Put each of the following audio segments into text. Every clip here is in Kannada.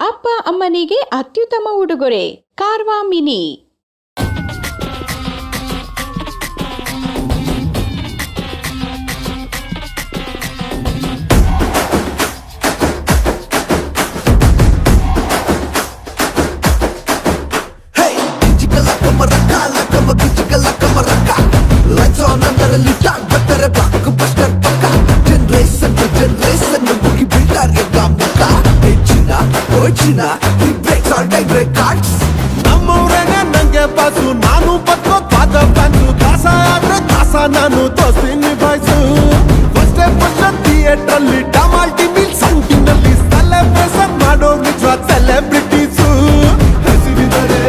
ಅಪ್ಪ ಅಮ್ಮನಿಗೆ ಅತ್ಯುತ್ತಮ ಉಡುಗೊರೆ ಕಾರ್ವಾ ಮಿನಿ. ನಮ್ಮೂರೇನೆ ನಂಗೆ ಬಾಸು, ನಾನು ಬದುಕೋ ಪಾದ ಫ್ಯಾನ್ಸು. ದಾಸ ಆದ್ರೆ ದಾಸ, ನಾನು ದೋಸ್ತಿ ನಿಭಾಯಿಸು. ಫಸ್ಟ್ ಥಿಯೇಟರ್ ಅಲ್ಲಿ ಟಮಾಲ್ಟಿ ಮೀಲ್ ಸಂಟಿನಲ್ಲಿ ಸೆಲೆಬ್ರೇಷನ್ ಮಾಡೋ ನಿಜವಾದ ಸೆಲೆಬ್ರಿಟೀಸು. ಹಸಿರಿದರೆ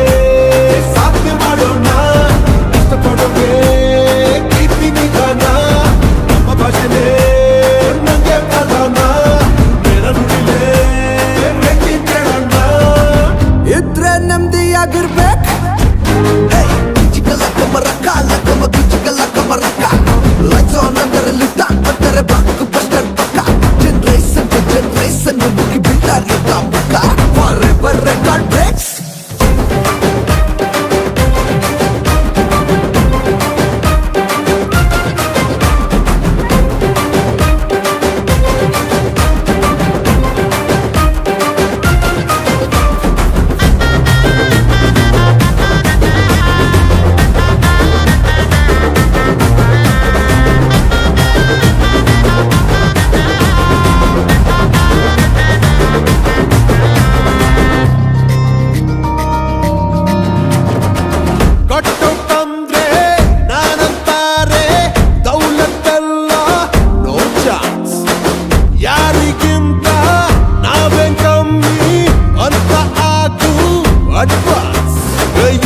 ಸಾಧನೆ ಮಾಡೋಣ, ಕಷ್ಟಪಡೋಗೆ ಕೀರ್ತಿ ನಿಧಾನ. ನಮ್ಮ ಭಾಷೆನೇ ನಂಗೆ ಪ್ರಧಾನ, ಬೇಡ ನುಡಿಲೇ ವ್ಯಕ್ತಿ ಕೇಳೋಣ. ಇದ್ರೆ ನೆಮ್ಮದಿ ಆಗಿರ್ಬೇಕು.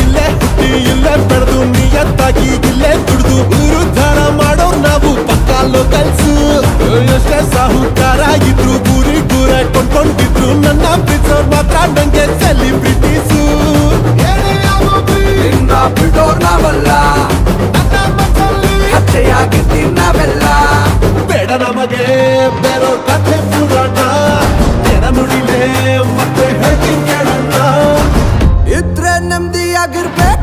ಇಲ್ಲೇ ಹುಟ್ಟಿ ಇಲ್ಲೇ ಬೆಳೆದು ನಿಯತ್ತಾಗಿ ಇಲ್ಲೇ ದುಡ್ದು ಉದ್ಧಾರ ಮಾಡೋ ನಾವು ಪಕ್ಕ ಲೋಕಲ್ಸು. ಎಷ್ಟೇ ಸಾಹುಕಾರ ಇದ್ರು ಗುರಿ ಗುರ ಕೊಂಡ್ಕೊಂಡಿದ್ರು, ನನ್ನ ಪ್ರೀತಿಸೋರ್ ಮಾತ್ರ ನಂಗೆ ಸೆಲಿಬ್ರಿಟೀಸು. ಬಿಡೋರ್ ನಾವಲ್ಲ, ಹತ್ಯೆಯಾಗಿದ್ದೀವಿ ನಾವೆಲ್ಲ. ಬೇಡ ನಮಗೆ ಬೇರೋರ್ ಕಥೆ ಪುರಾಣ, ಜನ ನುಡಿಲೇ ಮತ್ತೆ ಹೇಳ್ತೀನಿ ಕೇಳೋಣ. ಇದ್ರೆ ನೆಮ್ಮದಿ ಆಗಿರ್ಬೇಕು.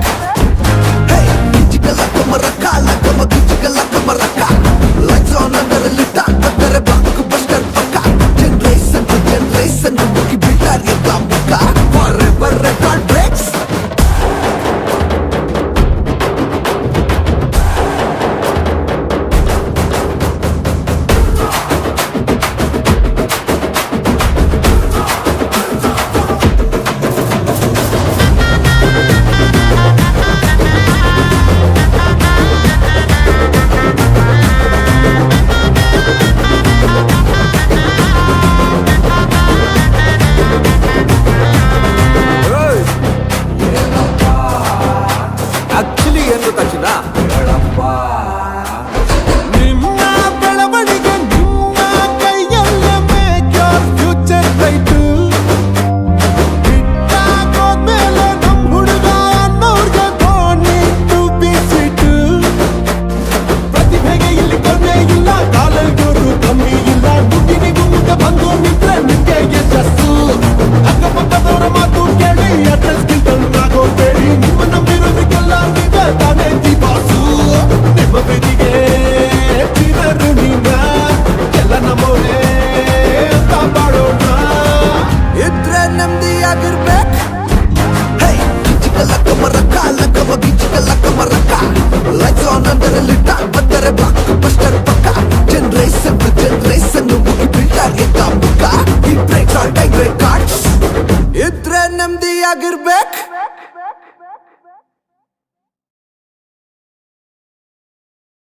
ನಿಮ್ಮ ಬೆಳವಣಿಗೆ ನಿಮ್ಮ ಕೈಯಲ್ಲೇ, ಮೇಕ್ ಯೋರ್ ಫ್ಯೂಚರ್ ರೈಟ್. ಬಿಟ್ಟಾಗೋದ್ಮೇಲೆ ನಮ್ ಹುಡುಗ ಅನ್ನೋರ್ಗೆ ಧೋನಿ ಟು ಬಿ ಸ್ವೀಟ್. ಪ್ರತಿಭೆಗೆ ಇಲ್ಲಿ ಕೊನೆ ಇಲ್ಲ, ಕಾಲೇಜೋರು ಕಮ್ಮಿ ಇಲ್ಲ. ದುಡ್ಡಿನಿಗೂ ಮುಂದೆ ಬಂದು ನಿಂತ್ರೆ ನಿಮ್ಗೆ ಯಶಸ್ಸು. ಅಕ್ಕಪಕ್ಕದವರ ಮಾತು ಕೇಳಿ ಅಡ್ರೆಸ್ ಗಿಲ್ಟನ್ನಾಗೋಬೇಡಿ. ನಿಮ್ಮ ನಂಬಿರೋದಕ್ಕೆಲ್ಲ ನೀವೇ ತಾನೇ ಬಾಸು. ನಿಮ್ಮ ಪ್ರೀತಿಗೆ ಚಿರಋಣಿನ ಎಲ್ಲ ನಮ್ಮವರೇ ಕಾಪಾಡೋಣ. ಇದ್ರೆ ನೆಮ್ಮದಿ ಆಗಿರ್ಬೇಕು. ಇದ್ರೆ ನೆಮ್ಮದಿ ಆಗಿರ್ಬೇಕು.